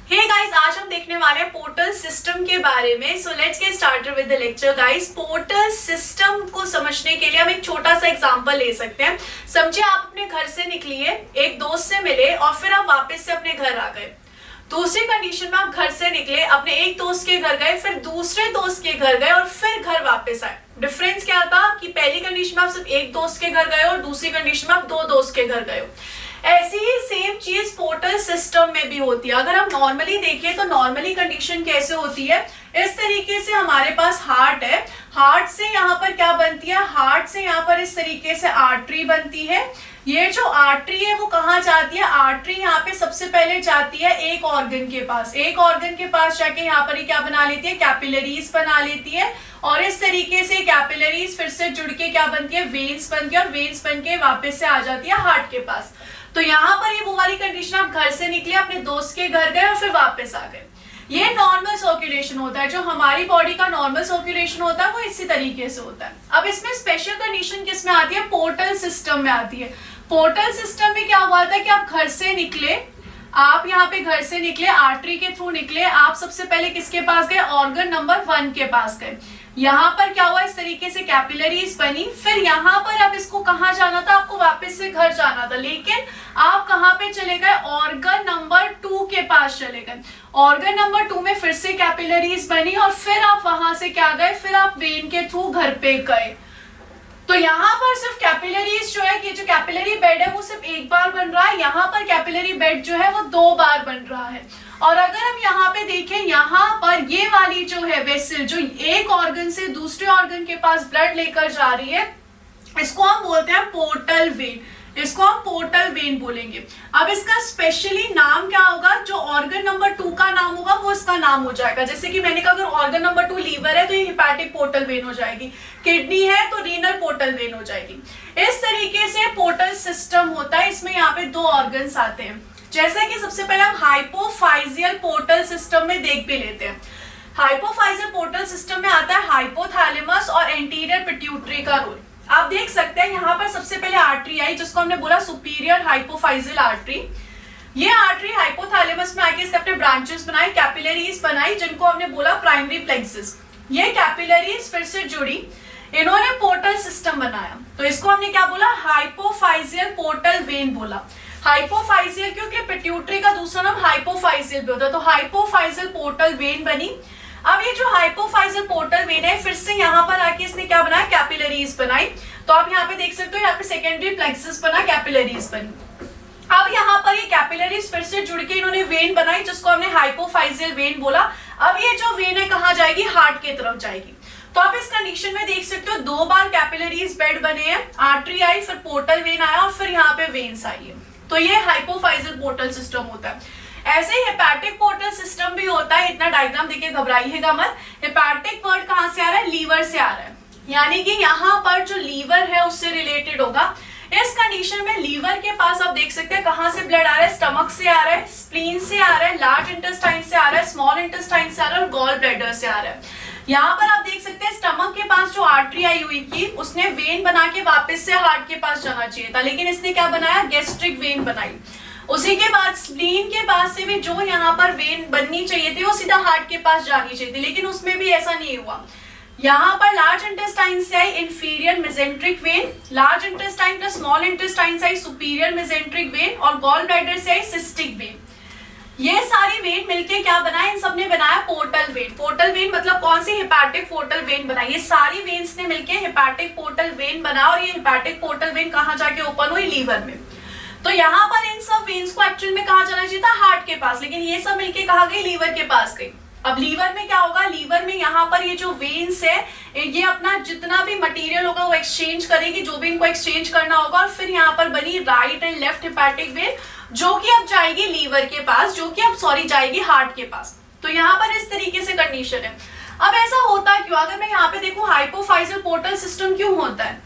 Hey guys, आज हम देखने वाले हैं पोर्टल सिस्टम के बारे में। So let's get started with the lecture guys. Portal system को समझने के लिए हम एक छोटा सा एग्जांपल ले सकते हैं। समझिए, आप अपने घर से निकलिए, एक दोस्त से मिले और फिर आप वापस से अपने घर आ गए। दूसरी कंडीशन में आप घर से निकले, अपने एक दोस्त के घर गए, फिर दूसरे दोस्त के घर गए और फिर घर वापस आए। डिफरेंस क्या था कि पहली कंडीशन में आप सिर्फ एक दोस्त के घर गए और दूसरी कंडीशन में आप दो दोस्त के घर गए हो। ऐसी ही सेम चीज पोर्टल सिस्टम में भी होती है। अगर हम नॉर्मली देखें तो नॉर्मली कंडीशन कैसे होती है, इस तरीके से हमारे पास हार्ट है, हार्ट से यहाँ पर क्या बनती है, हार्ट से यहाँ पर इस तरीके से आर्टरी बनती है। ये जो आर्टरी है वो कहाँ जाती है, आर्टरी यहाँ पे सबसे पहले जाती है एक ऑर्गन के पास, एक ऑर्गन के पास जाके यहाँ पर क्या बना लेती है, कैपिलरीज बना लेती है और इस तरीके से कैपिलरीज फिर से जुड़ के क्या बनती है, वेन्स बनती है और वेन्स बन के वापस से आ जाती है हार्ट के पास। तो यहाँ पर ये वो वाली कंडीशन, आप घर से निकले, अपने दोस्त के घर गए और फिर वापस आ गए। ये नॉर्मल सर्कुलेशन होता है, जो हमारी बॉडी का नॉर्मल सर्कुलेशन होता है वो इसी तरीके से होता है। अब इसमें स्पेशल कंडीशन किसमें आती है, पोर्टल सिस्टम में आती है। पोर्टल सिस्टम में क्या हुआ था कि आप घर से निकले, आप यहाँ पे घर से निकले, आर्टरी के थ्रू निकले, आप सबसे पहले किसके पास गए, ऑर्गन नंबर 1 के पास गए। यहाँ पर क्या हुआ, इस तरीके से कैपिलरीज बनी, फिर यहाँ पर अब इसको कहाँ जाना था, आपको वापस से घर जाना था, लेकिन आप कहाँ पे चले गए, ऑर्गन नंबर 2 के पास चले गए। ऑर्गन नंबर 2 में फिर से कैपिलरीज बनी और फिर आप वहां से क्या गए, फिर आप वेन के थ्रू घर पे गए। तो यहाँ पर सिर्फ कैपिलरीज जो है, कि जो कैपिलरी बेड है वो सिर्फ एक बार बन रहा है, यहाँ पर कैपिलरी बेड जो है वो 2 बार बन रहा है। और अगर हम यहाँ पे देखें, यहाँ पर ये वाली जो है वेसल, जो एक ऑर्गन से दूसरे ऑर्गन के पास ब्लड लेकर जा रही है, इसको हम बोलते हैं पोर्टल वेन, इसको हम पोर्टल वेन बोलेंगे। अब इसका स्पेशली नाम क्या होगा, जो ऑर्गन नंबर 2 का नाम होगा वो इसका नाम हो जाएगा। जैसे कि मैंने कहा, अगर ऑर्गन नंबर 2 लीवर है तो ये हिपैटिक पोर्टल वेन हो जाएगी, किडनी है तो रीनल पोर्टल वेन हो जाएगी। इस तरीके से पोर्टल सिस्टम होता है। इसमें यहाँ पे 2 ऑर्गन्स आते हैं। जैसा कि सबसे पहले हम हाइपोफाइजियल पोर्टल सिस्टम में देख भी लेते हैं। हाइपोफाइजियल पोर्टल सिस्टम में आता है हाइपोथैलेमस और एंटीरियर पिट्यूटरी का रोल। आप देख सकते हैं यहाँ पर सबसे पहले आर्टरी आई, जिसको हमने बोला सुपीरियर हाइपोफाइजियल आर्टरी। ये आर्टरी हाइपोथैलेमस में आके इसने अपने ब्रांचेस बनाए, कैपिलरीज बनाई, जिनको हमने बोला प्राइमरी प्लेक्सस। ये कैपिलरीज फिर से जुड़ी, इन्होंने पोर्टल सिस्टम बनाया, तो इसको हमने क्या बोला, हाइपोफाइजियल पोर्टल वेन बोला। हाइपोफाइजियल क्योंकि पिट्यूटरी का दूसरा नाम हाइपोफाइजियल भी होता है, तो हाइपोफाइजियल पोर्टल वेन बनी। अब ये जो हाइपोफाइजियल पोर्टल वेन है, फिर से यहाँ पर आके इसने क्या बनाया, कैपिलरीज बनाई। तो आप यहाँ पे देख सकते हो, यहाँ पे सेकेंडरी प्लेक्सस बना, कैपिलरीज बनी। अब यहाँ पर ये कैपिलरीज फिर से जुड़ के इन्होंने वेन बनाई, जिसको हमने हाइपोफाइजियल वेन बोला। अब ये जो वेन है कहाँ जाएगी, हार्ट की तरफ जाएगी। तो आप इस कंडीशन में देख सकते हो, 2 बार कैपिलरीज बेड बने हैं, आर्टरी आई, फिर पोर्टल वेन आया और फिर यहाँ पे वेन्स आई है। तो ये हाइपोफाइजियल पोर्टल सिस्टम होता है। ऐसे ही हेपैटिक पोर्टल सिस्टम भी होता है। इतना डायग्राम देखिए, घबराइएगा मत। हेपैटिक वर्ड कहाँ से आ रहा है, लीवर से आ रहा है, यानी कि यहाँ पर जो लीवर है उससे रिलेटेड होगा। इस कंडीशन में लीवर के पास आप देख सकते हैं कहाँ से ब्लड आ रहा है, स्टमक से आ रहा है, स्प्लीन से आ रहा है, लार्ज इंटेस्टाइन से आ रहा है, स्मॉल इंटेस्टाइन से आ रहा है और गॉल ब्लैडर से आ रहा है। यहाँ पर आप देख सकते हैं स्टमक के पास जो आर्टरी आई हुई थी, उसने वेन बना के वापस से हार्ट के पास जाना चाहिए था, लेकिन इसने क्या बनाया, गैस्ट्रिक वेन बनाई। उसी के बाद स्प्लीन के पास से भी जो यहाँ पर वेन बननी चाहिए थी वो सीधा हार्ट के पास जानी चाहिए थी, लेकिन उसमें भी ऐसा नहीं हुआ। यहाँ पर लार्ज इंटेस्टाइन से आई inferior mesenteric vein, large intestine plus small intestine से आई सुपीरियर मेसेंट्रिक वेन और गॉल ब्लैडर से आई सिस्टिक वेन। ये सारी वेन मिलके क्या बनाया, इन सब ने बनाया पोर्टल वेन। पोर्टल वेन मतलब कौन सी, हेपैटिक पोर्टल वेन बनाई। ये सारी वेन्स ने मिलके हेपैटिक पोर्टल वेन बना और ये हेपैटिक पोर्टल वेन कहाँ जाके ओपन हुई, लीवर में। तो यहाँ पर इन सब वेन्स को एक्चुअल में कहाँ जाना चाहिए था, हार्ट के पास, लेकिन ये सब मिलके कहाँ गई, लीवर के पास गई। अब लीवर में क्या होगा, लीवर में यहाँ पर ये जो वेन्स है, ये अपना जितना भी मटेरियल होगा वो एक्सचेंज करेगी, जो भी इनको एक्सचेंज करना होगा, और फिर यहाँ पर बनी right and left hepatic when, जो कि अब जाएगी लीवर के पास, जो कि अब जाएगी हार्ट के पास। तो यहाँ पर इस तरीके से कंडीशन है। अब ऐसा होता क्यों, अगर मैं यहाँ पे देखूं हाइपोफाइजियल पोर्टल सिस्टम क्यों होता है,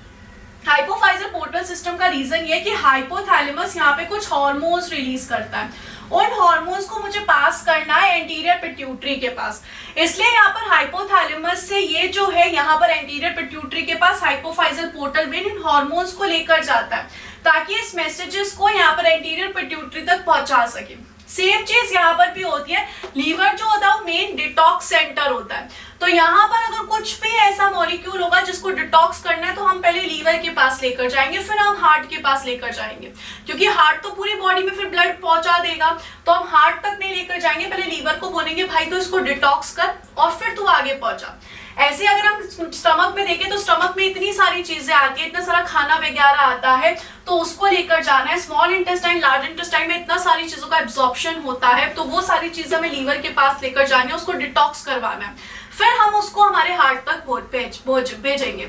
हाइपोफाइजियल पोर्टल सिस्टम का रीजन ये है कि हाइपोथैलेमस यहाँ पे कुछ हार्मोन्स रिलीज करता है, उन हार्मोन्स को मुझे पास करना है एंटीरियर पिट्यूटरी के पास, इसलिए यहाँ पर हाइपोथैलेमस से ये जो है यहाँ पर एंटीरियर पिट्यूटरी के पास हाइपोफाइजियल पोर्टल वेन इन हार्मोन्स को लेकर जाता है, ताकि इस मैसेजेस को यहाँ पर एंटीरियर पिट्यूटरी तक पहुंचा सके। सेम चीज यहाँ पर भी होती है। लीवर जो होता है वो मेन डिटॉक्स सेंटर होता है। तो यहाँ पर अगर कुछ भी ऐसा मॉलिक्यूल होगा जिसको डिटॉक्स करना है तो हम पहले लीवर के पास लेकर जाएंगे, फिर हम हार्ट के पास लेकर जाएंगे, क्योंकि हार्ट तो पूरी बॉडी में फिर ब्लड पहुंचा देगा। तो हम हार्ट तक नहीं लेकर जाएंगे, पहले लीवर को बोलेंगे भाई तो इसको डिटॉक्स कर और फिर तू आगे पहुंचा। ऐसे अगर हम स्टमक में देखें तो स्टमक में इतनी सारी चीजें आती है, इतना सारा खाना वगैरह आता है, तो उसको लेकर जाना है। स्मॉल इंटेस्टाइन, लार्ज इंटेस्टाइन में इतना सारी चीजों का एब्जॉर्प्शन होता है, तो वो सारी चीजें हमें लीवर के पास लेकर जानी है, उसको डिटॉक्स करवाना है, फिर हम उसको हमारे हार्ट तक भेजेंगे।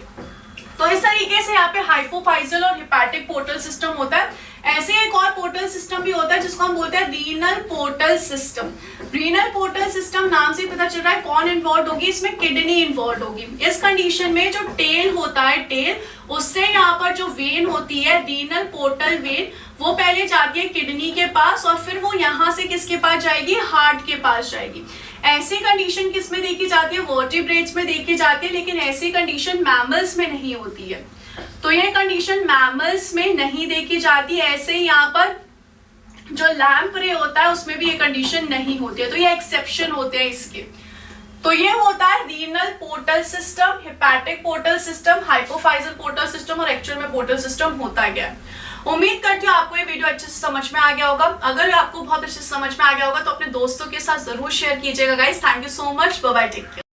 तो इस तरीके से यहाँ पे हाइपोफाइजल और हिपैटिक पोर्टल सिस्टम होता है। ऐसे एक और पोर्टल सिस्टम भी होता है जिसको हम बोलते हैं renal portal system. Renal portal system नाम से पता चल रहा है कौन इन्वॉल्व होगी, इसमें किडनी इन्वॉल्व होगी। इस कंडीशन में जो टेल होता है, टेल उससे यहाँ पर जो वेन होती है रीनल पोर्टल वेन, वो पहले जाती है किडनी के पास और फिर वो यहाँ से किसके पास जाएगी, हार्ट के पास जाएगी। ऐसी कंडीशन किस में देखी जाती है, वर्टिब्रेट्स में देखी जाती है, लेकिन ऐसी कंडीशन मैमल्स में नहीं होती है। तो ये कंडीशन मैमल्स में नहीं देखी जाती। ऐसे ही यहाँ पर जो लैम्प्रे होता है उसमें भी ये कंडीशन नहीं होती है, तो ये एक्सेप्शन होते हैं इसके। तो ये होता है renal portal system, hepatic portal system, hypophyseal portal system और एक्चुअल में पोर्टल सिस्टम होता गया। उम्मीद करती हूँ आपको ये वीडियो अच्छे से समझ में आ गया होगा। अगर आपको बहुत अच्छे से समझ में आ गया होगा तो अपने दोस्तों के साथ जरूर शेयर कीजिएगा guys. Thank you so much, bye bye, take care.